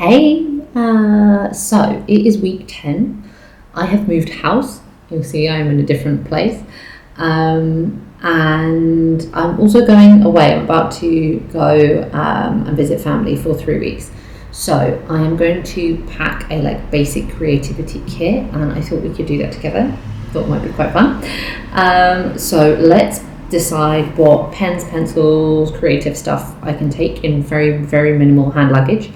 Hey, so it is week 10. I have moved house. You'll see I'm in a different place. And I'm also going away. I'm about to go and visit family for 3 weeks. So I am going to pack a basic creativity kit, and I thought we could do that together. Thought it might be quite fun. So let's decide what pens, pencils, creative stuff I can take in very, very minimal hand luggage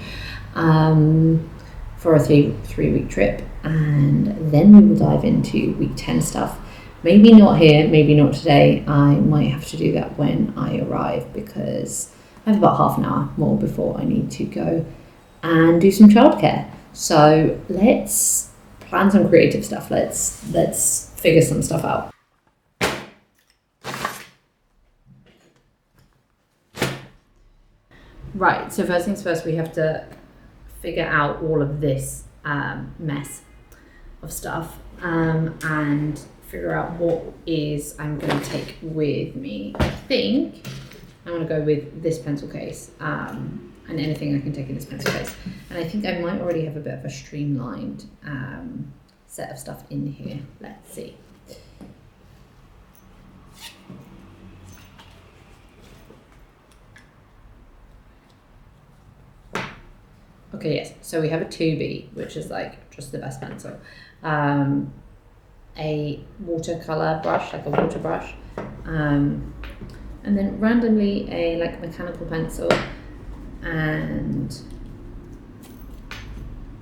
for a three-week trip, and then we will dive into week 10 stuff. Maybe not here, maybe not today. I might have to do that when I arrive because I have about half an hour more before I need to go and do some childcare. So let's plan some creative stuff. Let's figure some stuff out. Right, so first things first, we have to figure out all of this mess of stuff and figure out what I'm going to take with me. I think I'm going to go with this pencil case and anything I can take in this pencil case. And I think I might already have a bit of a streamlined set of stuff in here. Let's see. Okay, yes, so we have a 2B, which is just the best pencil. A watercolor brush, a water brush, and then randomly a mechanical pencil, and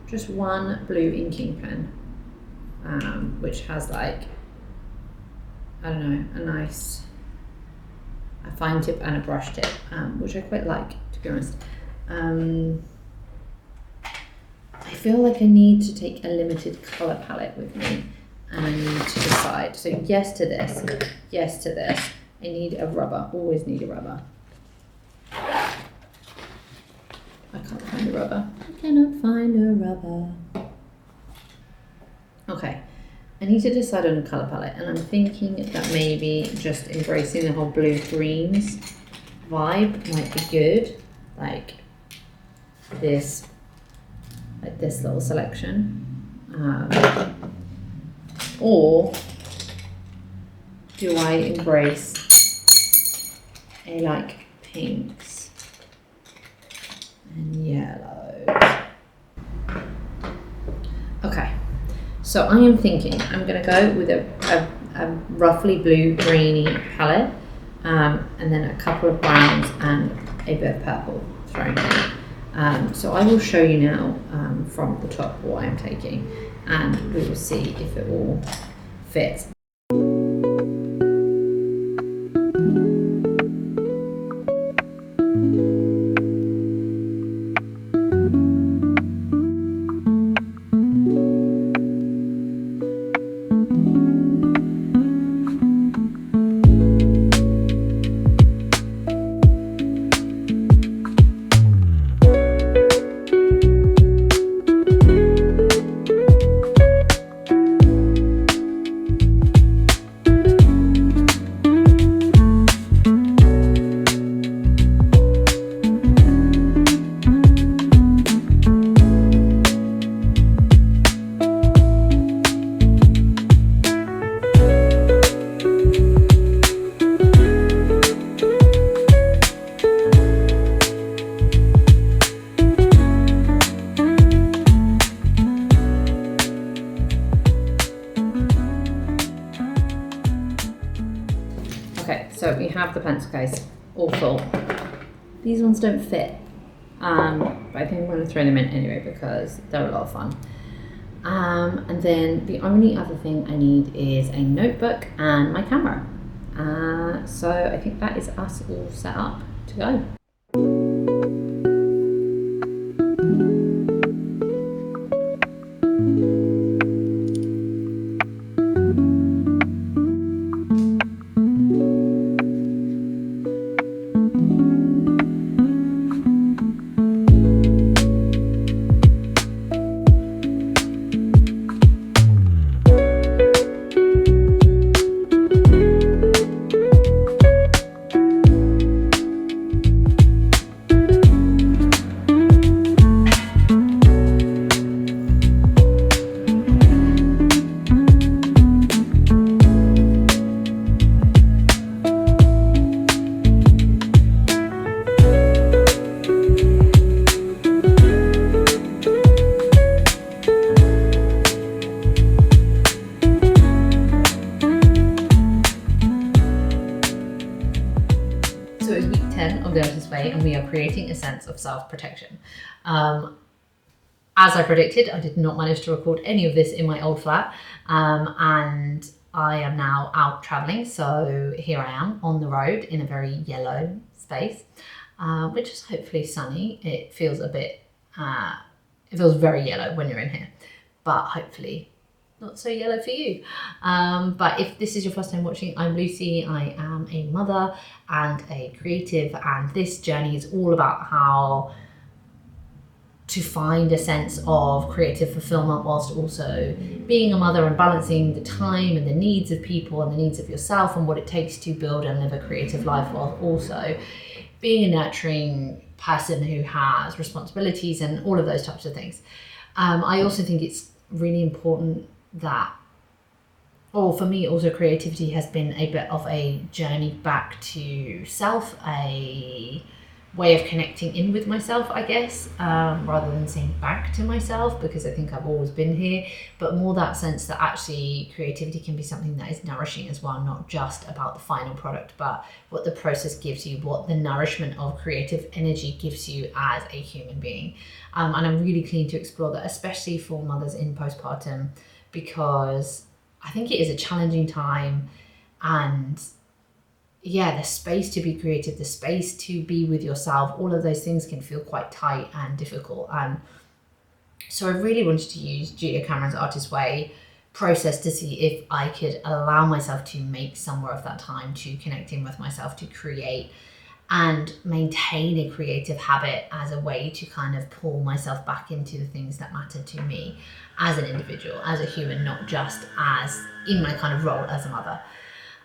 just one blue inking pen, which has I don't know, a nice fine tip and a brush tip, which I quite like, to be honest. I feel like I need to take a limited colour palette with me, and I need to decide. So yes to this, yes to this. I need a rubber, always need a rubber. I can't find a rubber. I cannot find a rubber. Okay, I need to decide on a colour palette, and I'm thinking that maybe just embracing the whole blue-greens vibe might be good. This little selection, or do I embrace a pinks and yellows? Okay, so I am thinking I'm going to go with a roughly blue-greeny palette, and then a couple of browns and a bit of purple thrown in. So I will show you now from the top what I'm taking, and we will see if it all fits. Okay, so we have the pencil case all full. These ones don't fit, but I think I'm going to throw them in anyway because they're a lot of fun. And then the only other thing I need is a notebook and my camera. So I think that is us all set up to go. of the Artist's Way, and we are creating a sense of self-protection. As I predicted, I did not manage to record any of this in my old flat, and I am now out traveling, so here I am on the road in a very yellow space, which is hopefully sunny. It feels a bit, it feels very yellow when you're in here, but hopefully not so yellow for you. But if this is your first time watching, I'm Lucy. I am a mother and a creative, and this journey is all about how to find a sense of creative fulfillment whilst also being a mother and balancing the time and the needs of people and the needs of yourself and what it takes to build and live a creative life, while also being a nurturing person who has responsibilities and all of those types of things. I also think it's really important that, for me also, creativity has been a bit of a journey back to self, a way of connecting in with myself, I guess, rather than saying back to myself, because I think I've always been here, but more that sense that actually creativity can be something that is nourishing as well, not just about the final product, but what the process gives you, what the nourishment of creative energy gives you as a human being. And I'm really keen to explore that, especially for mothers in postpartum, because I think it is a challenging time, and the space to be creative, the space to be with yourself, all of those things can feel quite tight and difficult. And so I really wanted to use Julia Cameron's Artist's Way process to see if I could allow myself to make some more of that time to connecting with myself, to create and maintain a creative habit as a way to kind of pull myself back into the things that matter to me as an individual, as a human, not just as in my kind of role as a mother.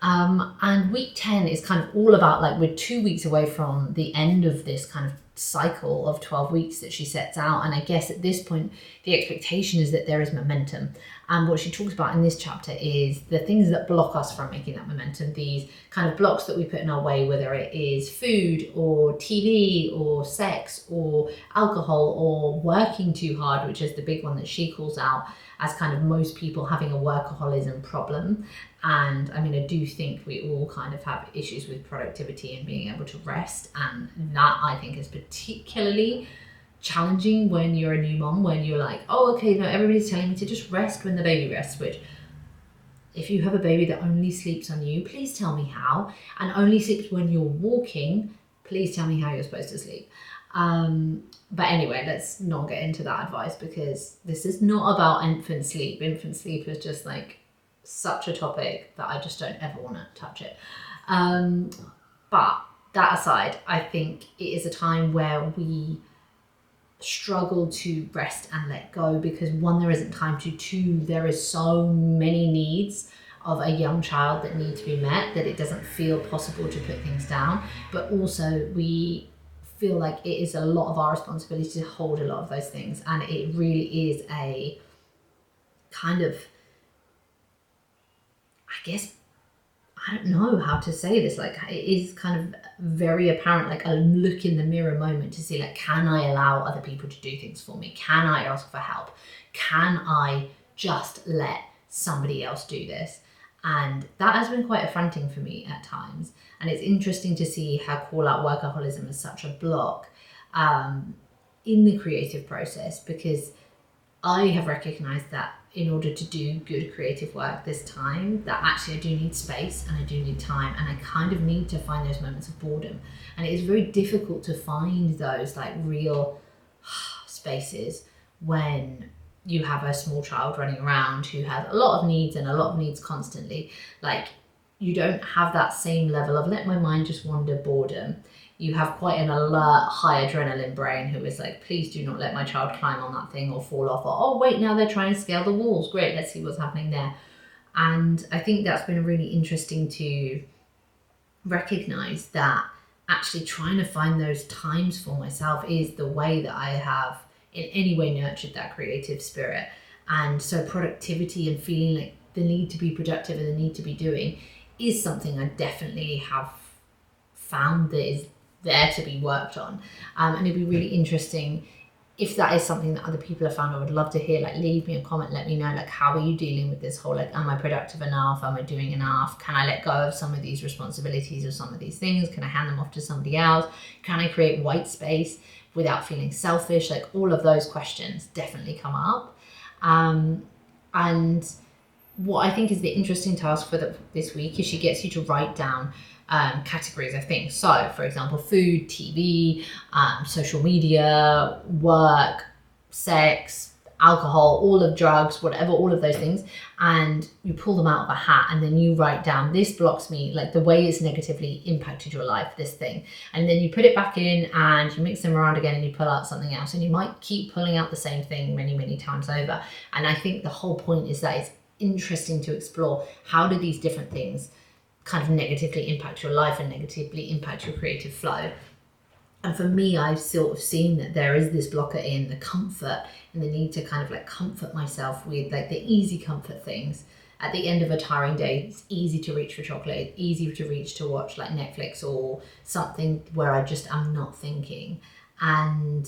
And week 10 is kind of all about, like, we're 2 weeks away from the end of this kind of cycle of 12 weeks that she sets out. And I guess at this point, the expectation is that there is momentum. And what she talks about in this chapter is the things that block us from making that momentum, these kind of blocks that we put in our way, whether it is food or TV or sex or alcohol or working too hard, which is the big one that she calls out as kind of most people having a workaholism problem. And I mean, I do think we all kind of have issues with productivity and being able to rest. And that, I think, is particularly challenging when you're a new mom, when you're like, oh, okay, no, everybody's telling me to just rest when the baby rests, which if you have a baby that only sleeps on you, please tell me how, and only sleeps when you're walking, please tell me how you're supposed to sleep. But anyway, let's not get into that advice, because this is not about infant sleep. Infant sleep is just like such a topic that I just don't ever want to touch it. But that aside, I think it is a time where we struggle to rest and let go, because one, there isn't time to, two, there is so many needs of a young child that need to be met that it doesn't feel possible to put things down. But also we feel like it is a lot of our responsibility to hold a lot of those things, and it really is a kind of, I guess, I don't know how to say this, like, it is kind of very apparent, like a look in the mirror moment to see, like, can I allow other people to do things for me? Can I ask for help? Can I just let somebody else do this? And that has been quite affronting for me at times. And it's interesting to see how call out workaholism is such a block in the creative process, because I have recognized that in order to do good creative work this time, that actually I do need space and I do need time, and I kind of need to find those moments of boredom. And it is very difficult to find those like real spaces when you have a small child running around who has a lot of needs and a lot of needs constantly. Like, you don't have that same level of let my mind just wander boredom. You have quite an alert, high adrenaline brain who is like, please do not let my child climb on that thing or fall off, or, oh wait, now they're trying to scale the walls. Great, let's see what's happening there. And I think that's been really interesting to recognize, that actually trying to find those times for myself is the way that I have in any way nurtured that creative spirit. And so productivity and feeling like the need to be productive and the need to be doing is something I definitely have found that is there to be worked on. And it'd be really interesting if that is something that other people have found, I would love to hear. Like, leave me a comment, let me know, like, how are you dealing with this whole, like, am I productive enough? Am I doing enough? Can I let go of some of these responsibilities or some of these things? Can I hand them off to somebody else? Can I create white space without feeling selfish? Like, all of those questions definitely come up. And what I think is the interesting task for this week is she gets you to write down categories of things. So, for example, food, TV, social media, work, sex, alcohol, all of drugs, whatever, all of those things, and you pull them out of a hat, and then you write down, this blocks me, like the way it's negatively impacted your life, this thing, and then you put it back in and you mix them around again and you pull out something else, and you might keep pulling out the same thing many times over. And I think the whole point is that it's interesting to explore, how do these different things kind of negatively impact your life and negatively impact your creative flow. And for me, I've sort of seen that there is this blocker in the comfort and the need to kind of like comfort myself with like the easy comfort things. At the end of a tiring day, it's easy to reach for chocolate, it's easy to reach to watch like Netflix or something where I just am not thinking. And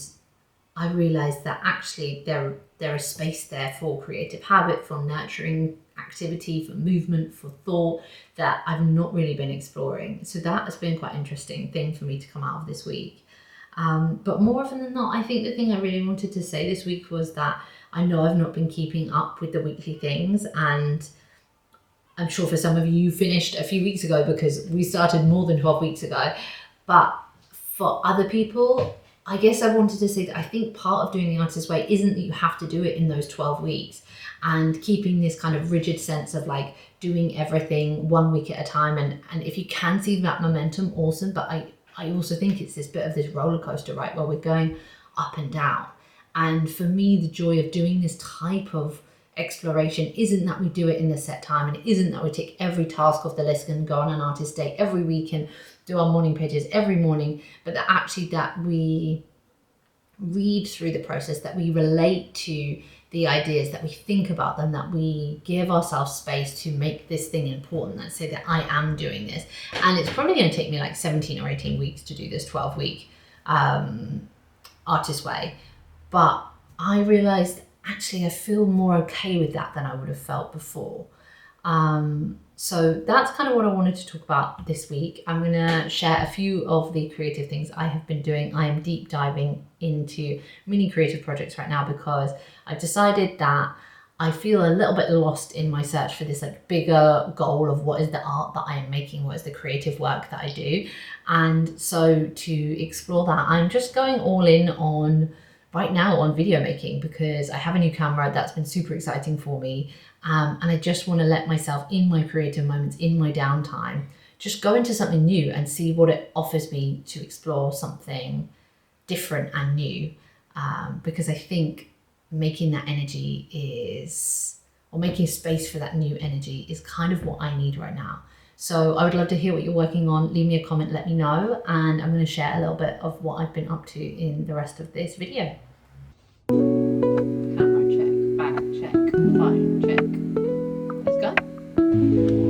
I realized that actually there is space there for creative habit, for nurturing activity, for movement, for thought, that I've not really been exploring. So that has been quite an interesting thing for me to come out of this week. But more often than not, I think the thing I really wanted to say this week was that I know I've not been keeping up with the weekly things, and I'm sure for some of you finished a few weeks ago because we started more than 12 weeks ago. But for other people, I guess I wanted to say that I think part of doing the artist way isn't that you have to do it in those 12 weeks and keeping this kind of rigid sense of like doing everything 1 week at a time. And if you can see that momentum, awesome. But I also think it's this bit of this roller coaster, right, where we're going up and down. And for me, the joy of doing this type of exploration isn't that we do it in the set time, and it isn't that we tick every task off the list and go on an artist day every week and do our morning pages every morning, but that actually that we read through the process, that we relate to the ideas, that we think about them, that we give ourselves space to make this thing important. Let's say that I am doing this, and it's probably going to take me like 17 or 18 weeks to do this 12-week artist way, but I realized actually I feel more okay with that than I would have felt before. So that's kind of what I wanted to talk about this week. I'm going to share a few of the creative things I have been doing. I am deep diving into mini creative projects right now because I've decided that I feel a little bit lost in my search for this like bigger goal of what is the art that I am making, what is the creative work that I do. And so to explore that, I'm just going all in on right now on video making because I have a new camera that's been super exciting for me. And I just want to let myself, in my creative moments, in my downtime, just go into something new and see what it offers me to explore something different and new. Because I think making that energy is, or making space for that new energy is kind of what I need right now. So I would love to hear what you're working on. Leave me a comment, let me know. And I'm going to share a little bit of what I've been up to in the rest of this video. Camera check, bag check, phone check. Let's go.